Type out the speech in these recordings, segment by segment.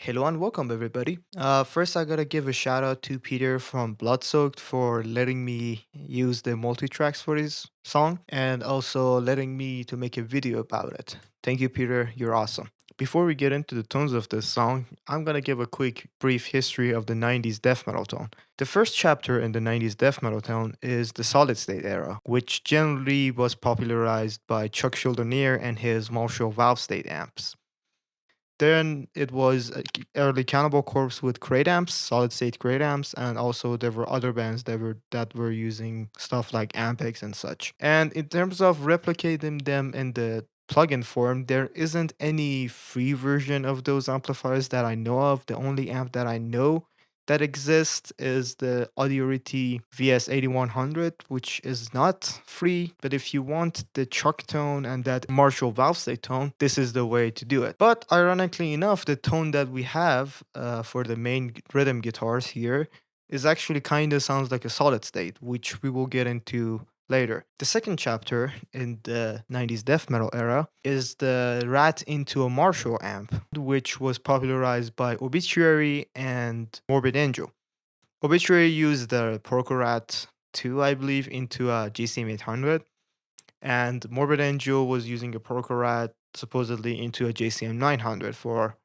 Hello and welcome, everybody. First, I gotta give a shout out to Peter from Bloodsoaked for letting me use the multi tracks for his song and also letting me to make a video about it. Thank you, Peter. You're awesome. Before we get into the tones of this song, I'm gonna give a quick, brief history of the 90's death metal tone. The first chapter in the 90's death metal tone is the solid state era, which generally was popularized by Chuck Schuldiner and his Marshall valve state amps. Then it was early Cannibal Corpse with crate amps, solid state crate amps, and also there were other bands that were using stuff like Ampex and such. And in terms of replicating them in the plugin form, there isn't any free version of those amplifiers that I know of. The only amp that I know that exists is the Audiority VS8100, which is not free. But if you want the Chuck tone and that Marshall valve state tone, this is the way to do it. But ironically enough, the tone that we have for the main rhythm guitars here is actually kind of sounds like a solid state, which we will get into later. The second chapter in the 90's death metal era is the Rat into a Marshall amp, which was popularized by Obituary and Morbid Angel. Obituary used the Procorat 2, I believe, into a GCM 800, and Morbid Angel was using a Procorat supposedly into a JCM 900 for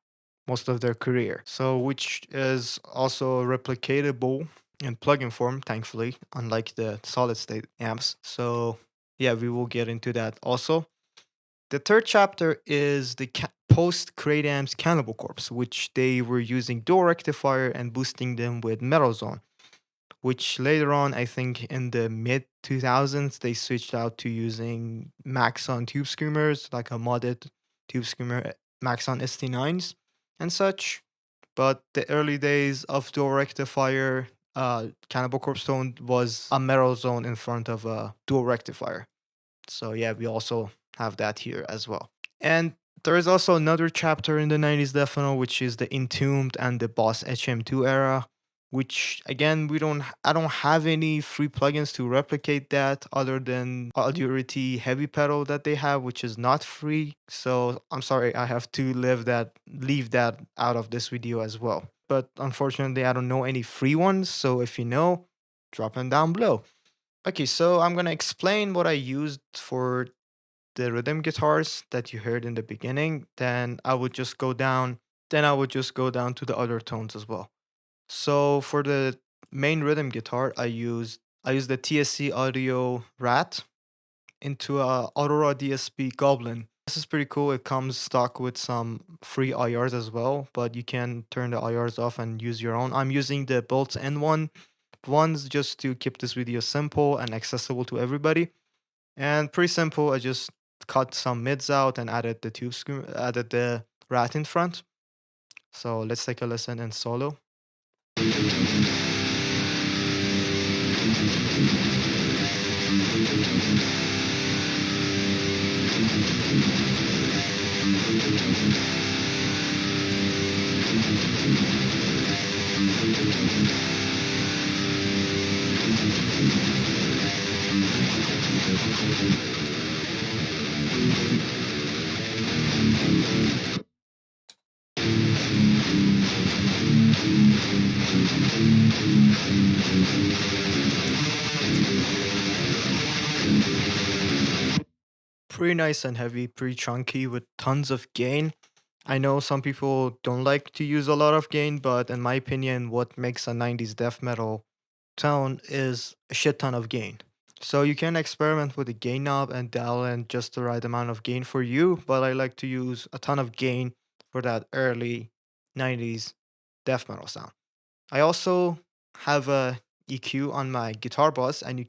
most of their career. So, which is also replicatable in plugin form, thankfully, unlike the solid state amps. So, yeah, we will get into that also. The third chapter is the post Crate Amps Cannibal Corpse, which they were using door rectifier and boosting them with Metal Zone, which later on, I think in the mid 2000s, they switched out to using Maxon tube screamers, like a modded tube screamer, Maxon ST9s and such. But the early days of dual rectifier, Cannibal Corpse Tone was a metal zone in front of a dual rectifier. So yeah, we also have that here as well. And there is also another chapter in the 90's Death Metal, which is the Entombed and the Boss HM2 era, which again I don't have any free plugins to replicate that other than Audiority Heavy Pedal that they have, which is not free. So I'm sorry, I have to leave that out of this video as well. But unfortunately, I don't know any free ones. So if you know, drop them down below. Okay, so I'm gonna explain what I used for the rhythm guitars that you heard in the beginning. Then I would just go down to the other tones as well. So for the main rhythm guitar, I used the TSC Audio Rat into a Aurora DSP Goblin. This is pretty cool. It comes stock with some free IRs as well, but you can turn the IRs off and use your own. I'm using the built-in ones just to keep this video simple and accessible to everybody. And pretty simple. I just cut some mids out and added the rat in front. So let's take a listen in solo. Pretty nice and heavy, pretty chunky with tons of gain. I know some people don't like to use a lot of gain, but in my opinion, what makes a 90's death metal tone is a shit ton of gain. So you can experiment with the gain knob and dial in just the right amount of gain for you, but I like to use a ton of gain for that early 90's death metal sound. I also have a EQ on my guitar bus, and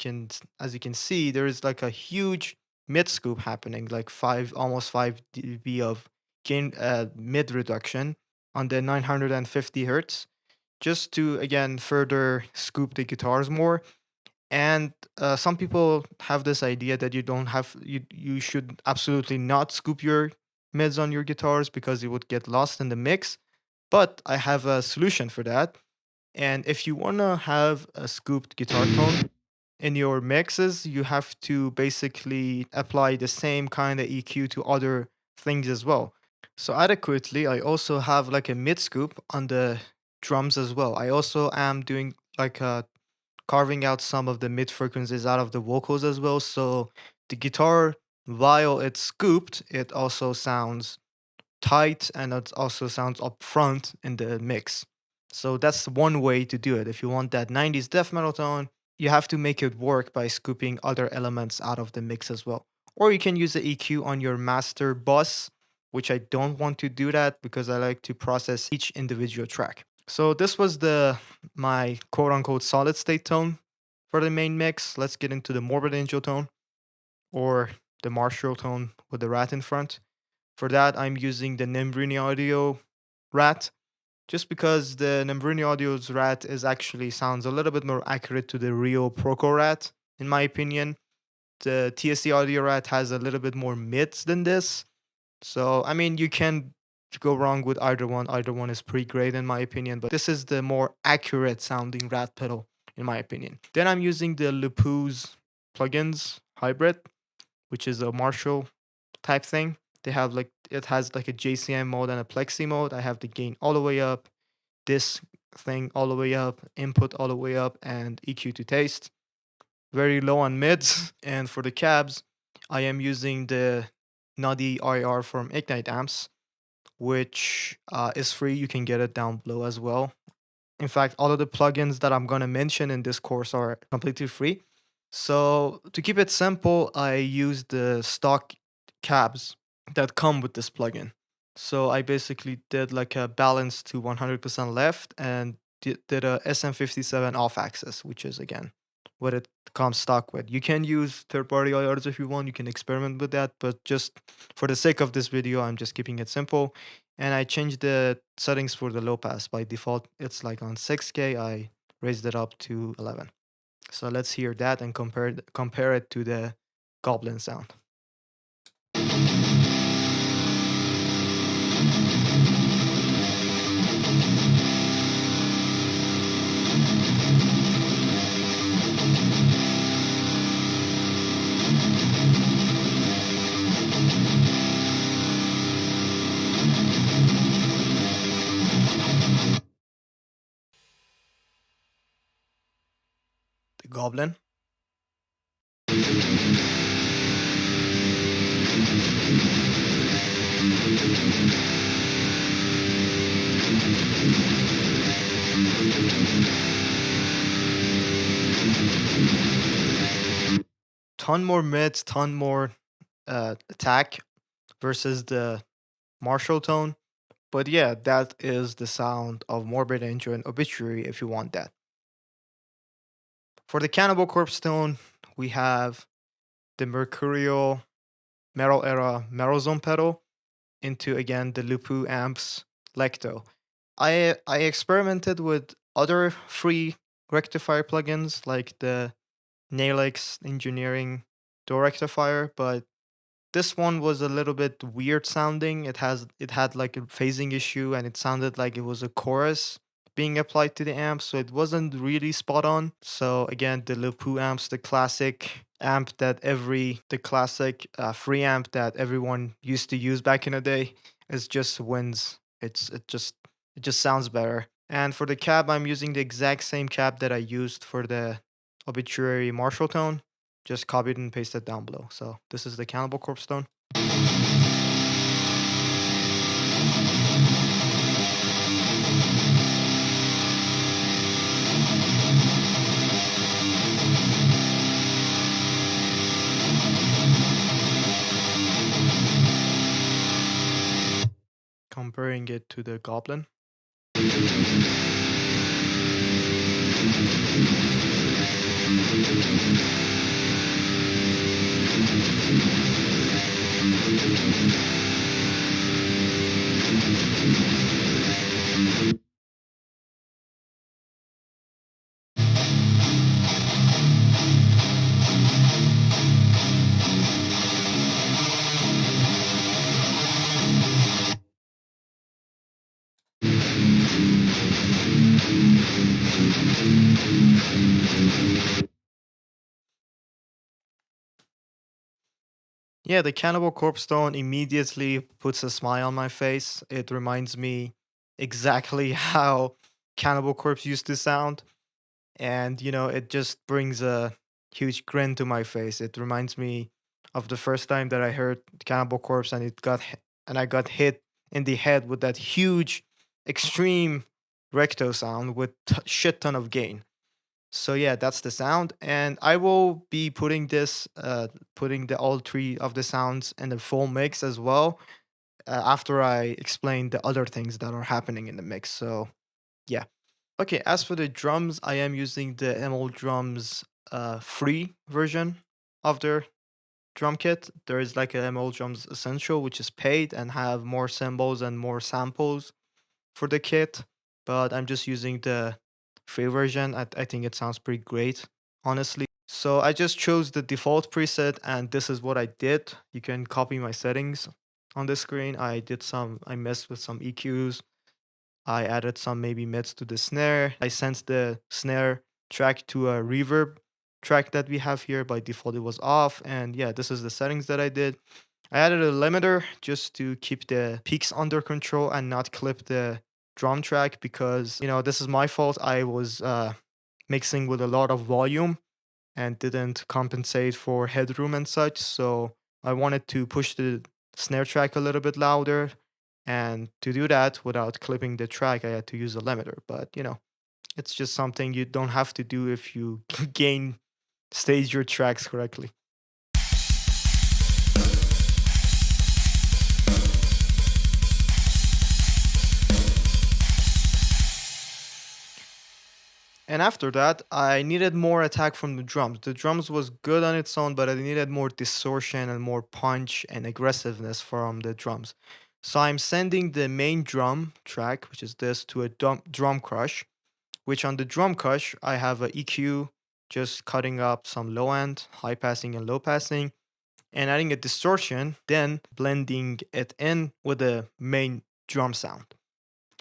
as you can see, there is like a huge mid scoop happening, like almost 5 dB of gain mid reduction on the 950 hertz, just to again further scoop the guitars more. And some people have this idea that you should absolutely not scoop your mids on your guitars because it would get lost in the mix. But I have a solution for that, and if you want to have a scooped guitar tone in your mixes, you have to basically apply the same kind of EQ to other things as well. So adequately, I also have like a mid scoop on the drums as well. I also am doing like carving out some of the mid frequencies out of the vocals as well. So the guitar, while it's scooped, it also sounds tight and it also sounds upfront in the mix. So that's one way to do it. If you want that 90s death metal tone, you have to make it work by scooping other elements out of the mix as well. Or you can use the EQ on your master bus, which I don't want to do that because I like to process each individual track. So this was the my quote unquote solid state tone for the main mix. Let's get into the morbid angel tone or the martial tone with the rat in front. For that, I'm using the Nembrini Audio rat, just because the Nembrini Audio's rat is actually sounds a little bit more accurate to the real Proco rat, in my opinion. The TSC Audio rat has a little bit more mids than this. So, I mean, you can go wrong with either one. Either one is pretty great, in my opinion, but this is the more accurate sounding rat pedal, in my opinion. Then I'm using the Lupu's plugins hybrid, which is a Marshall type thing. They have like it has like a JCM mode and a plexi mode. I have the gain all the way up, this thing all the way up, input all the way up, and EQ to taste. Very low on mids. And for the cabs, I am using the Nuddy IR from Ignite Amps, which is free. You can get it down below as well. In fact, all of the plugins that I'm going to mention in this course are completely free. So to keep it simple, I use the stock cabs that come with this plugin. So I basically did like a balance to 100% left and did a SM57 off axis, which is again what it comes stock with. You can use third party IRs if you want, you can experiment with that, but just for the sake of this video, I'm just keeping it simple. And I changed the settings for the low pass. By default, it's like on 6K. I raised it up to 11. So let's hear that and compare it to the Goblin sound. The Goblin. Ton more mids, ton more attack versus the Marshall tone. But yeah, that is the sound of Morbid Angel and Obituary if you want that. For the Cannibal Corpse tone, we have the Mercurial Metal Era Metal pedal into again the Lupu amps Lecto. I experimented with other free rectifier plugins like the Nailx Engineering Door Rectifier, but this one was a little bit weird sounding. It had like a phasing issue and it sounded like it was a chorus being applied to the amp, so it wasn't really spot on. So again, the Lupu amps, the classic amp that the classic free amp that everyone used to use back in the day, is just wins. It just sounds better. And for the cab, I'm using the exact same cab that I used for the Obituary Marshall tone. Just copied and pasted down below. So this is the Cannibal Corpse tone. Comparing it to the Goblin. Yeah, the Cannibal Corpse tone immediately puts a smile on my face. It reminds me exactly how Cannibal Corpse used to sound. And, it just brings a huge grin to my face. It reminds me of the first time that I heard Cannibal Corpse and and I got hit in the head with that huge, extreme recto sound with shit ton of gain. So yeah, that's the sound, and I will be putting the all three of the sounds in the full mix as well after I explain the other things that are happening in the mix. So yeah. Okay, as for the drums, I am using the ML Drums free version of their drum kit. There is like a ML Drums Essential, which is paid and have more cymbals and more samples for the kit, but I'm just using the free version. I think it sounds pretty great, honestly. So I just chose the default preset, and this is what I did. You can copy my settings on the screen. I messed with some EQs. I added some maybe mids to the snare. I sent the snare track to a reverb track that we have here. By default, it was off. And yeah, this is the settings that I did. I added a limiter just to keep the peaks under control and not clip the drum track because, this is my fault. I was mixing with a lot of volume and didn't compensate for headroom and such. So I wanted to push the snare track a little bit louder. And to do that without clipping the track, I had to use a limiter. But, it's just something you don't have to do if you gain stage your tracks correctly. And after that, I needed more attack from the drums. The drums was good on its own, but I needed more distortion and more punch and aggressiveness from the drums. So I'm sending the main drum track, which is this, to a drum crush, which on the drum crush, I have a EQ just cutting up some low end, high passing and low passing, and adding a distortion, then blending it in with the main drum sound.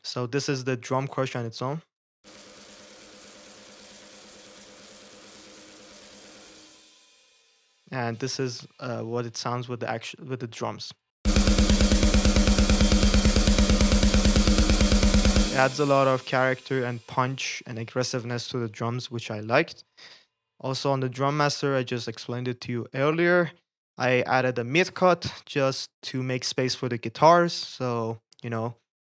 So this is the drum crush on its own. And this is what it sounds with the drums. It adds a lot of character and punch and aggressiveness to the drums, which I liked. Also on the drum master, I just explained it to you earlier. I added a mid cut just to make space for the guitars, so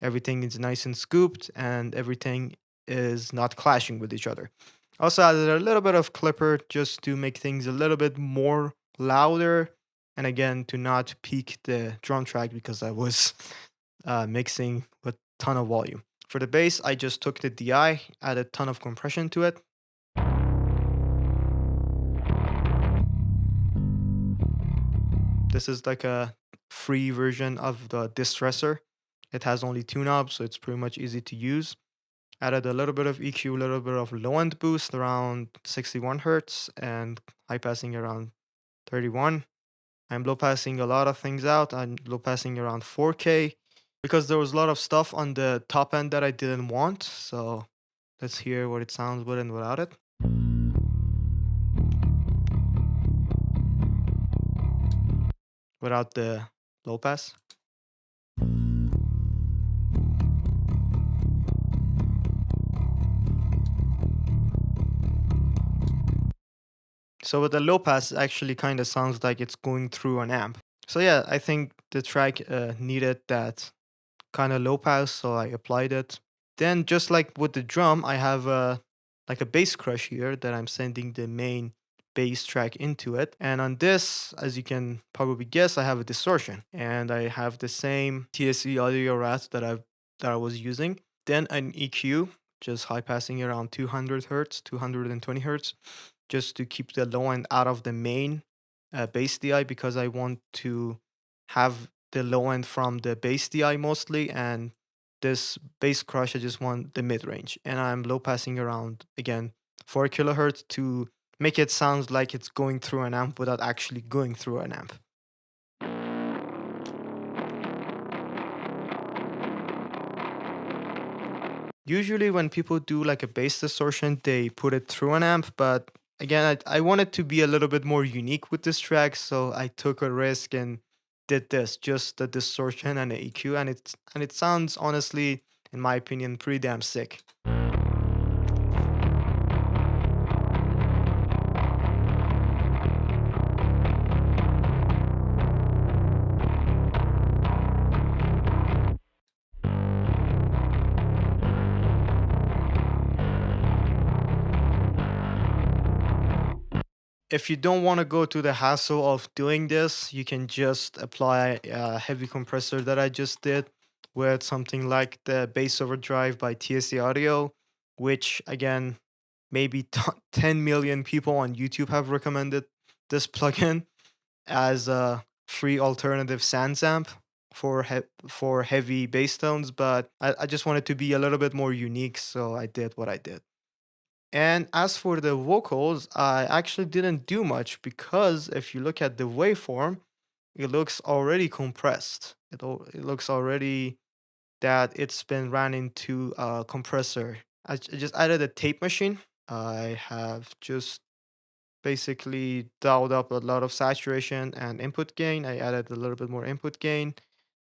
everything is nice and scooped and everything is not clashing with each other. Also added a little bit of clipper just to make things a little bit more louder, and again to not peak the drum track because I was mixing with ton of volume. For the bass, I just took the DI, added ton of compression to it. This is like a free version of the distressor. It has only two knobs, so it's pretty much easy to use. Added a little bit of EQ, a little bit of low end boost around 61 hertz, and high passing around 31. I'm low passing a lot of things out. I'm low passing around 4K because there was a lot of stuff on the top end that I didn't want. So let's hear what it sounds with and without it. Without the low pass. So with the low pass, it actually kind of sounds like it's going through an amp. So yeah, I think the track needed that kind of low pass, so I applied it. Then just like with the drum, I have like a bass crush here that I'm sending the main bass track into it. And on this, as you can probably guess, I have a distortion, and I have the same TSE audio rat that I was using. Then an EQ, just high passing around 200 hertz, 220 hertz, just to keep the low end out of the main bass DI because I want to have the low end from the bass DI mostly, and this bass crush I just want the mid range, and I'm low passing around again 4 kilohertz to make it sound like it's going through an amp without actually going through an amp. Usually when people do like a bass distortion, they put it through an amp, but again, I wanted to be a little bit more unique with this track, so I took a risk and did this, just the distortion and the EQ, and it sounds honestly, in my opinion, pretty damn sick. If you don't want to go to the hassle of doing this, you can just apply a heavy compressor that I just did with something like the Bass Overdrive by TSC Audio, which again, maybe 10 million people on YouTube have recommended this plugin as a free alternative sans amp for for heavy bass tones. But I just wanted to be a little bit more unique, so I did what I did. And as for the vocals, I actually didn't do much because if you look at the waveform, it looks already compressed. It looks already that it's been ran into a compressor. I just added a tape machine. I have just basically dialed up a lot of saturation and input gain. I added a little bit more input gain. In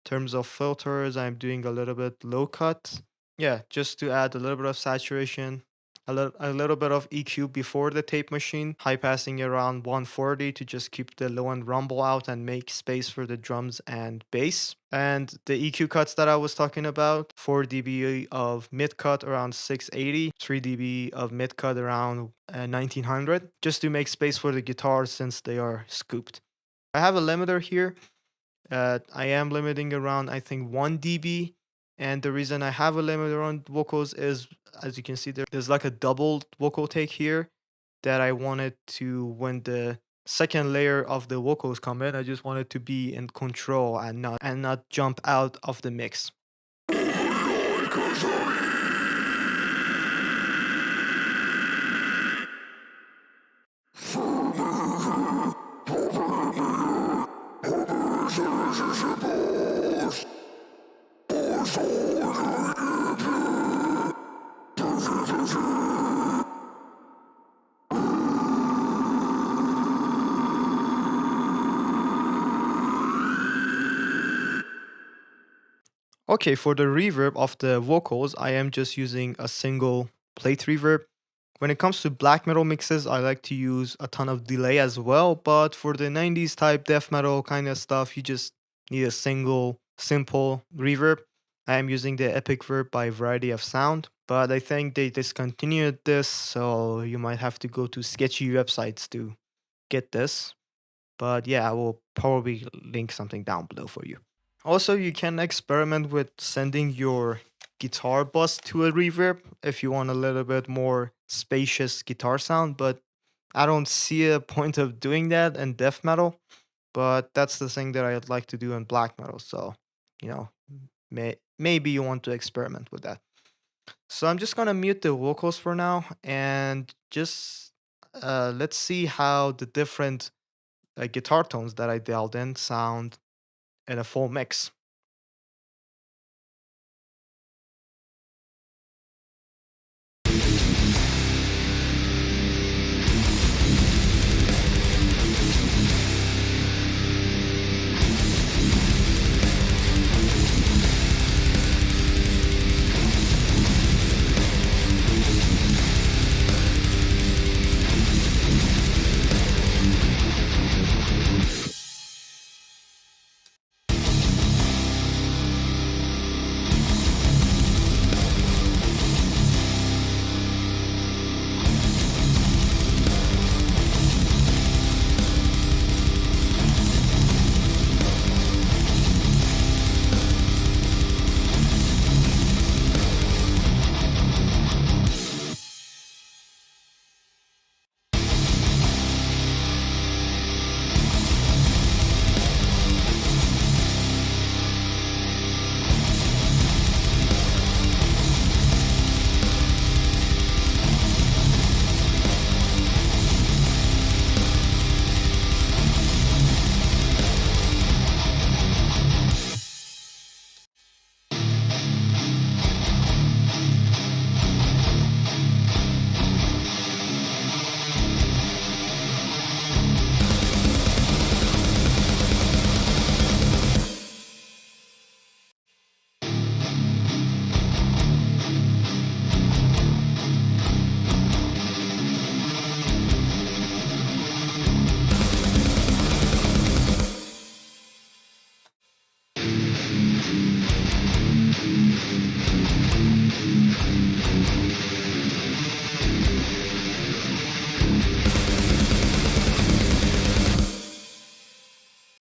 terms of filters, I'm doing a little bit low cut. Yeah, just to add a little bit of saturation, a little bit of EQ before the tape machine, high passing around 140 to just keep the low end rumble out and make space for the drums and bass. And the EQ cuts that I was talking about, 4 dB of mid cut around 680, 3 dB of mid cut around 1900, just to make space for the guitars since they are scooped. I have a limiter here. I am limiting around, I think, 1 dB. And the reason I have a limiter on vocals is, as you can see, there's like a double vocal take here that I wanted to, when the second layer of the vocals come in, I just wanted to be in control and not jump out of the mix. Okay, for the reverb of the vocals, I am just using a single plate reverb. When it comes to black metal mixes, I like to use a ton of delay as well, but for the 90s type death metal kind of stuff, you just need a single simple reverb. I am using the Epic Verb by Variety of Sound, but I think they discontinued this, so you might have to go to sketchy websites to get this. But yeah, I will probably link something down below for you. Also, you can experiment with sending your guitar bus to a reverb if you want a little bit more spacious guitar sound, but I don't see a point of doing that in death metal. But that's the thing that I'd like to do in black metal. So, you know, maybe you want to experiment with that. So I'm just gonna mute the vocals for now and just let's see how the different guitar tones that I dialed in sound in a full mix.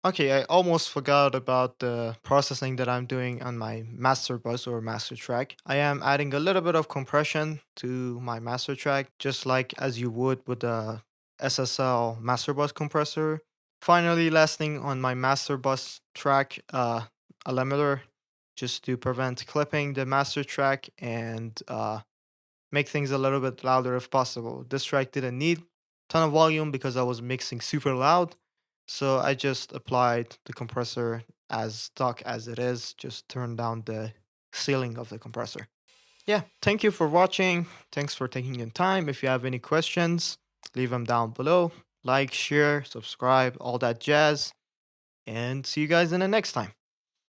Okay, I almost forgot about the processing that I'm doing on my master bus or master track. I am adding a little bit of compression to my master track, just like as you would with the SSL master bus compressor. Finally, lasting on my master bus track, a limiter just to prevent clipping the master track and make things a little bit louder if possible. This track didn't need ton of volume because I was mixing super loud, so I just applied the compressor as stock as it is, just turn down the ceiling of the compressor. Yeah, thank you for watching. Thanks for taking your time. If you have any questions, leave them down below. Like, share, subscribe, all that jazz, and see you guys in the next time.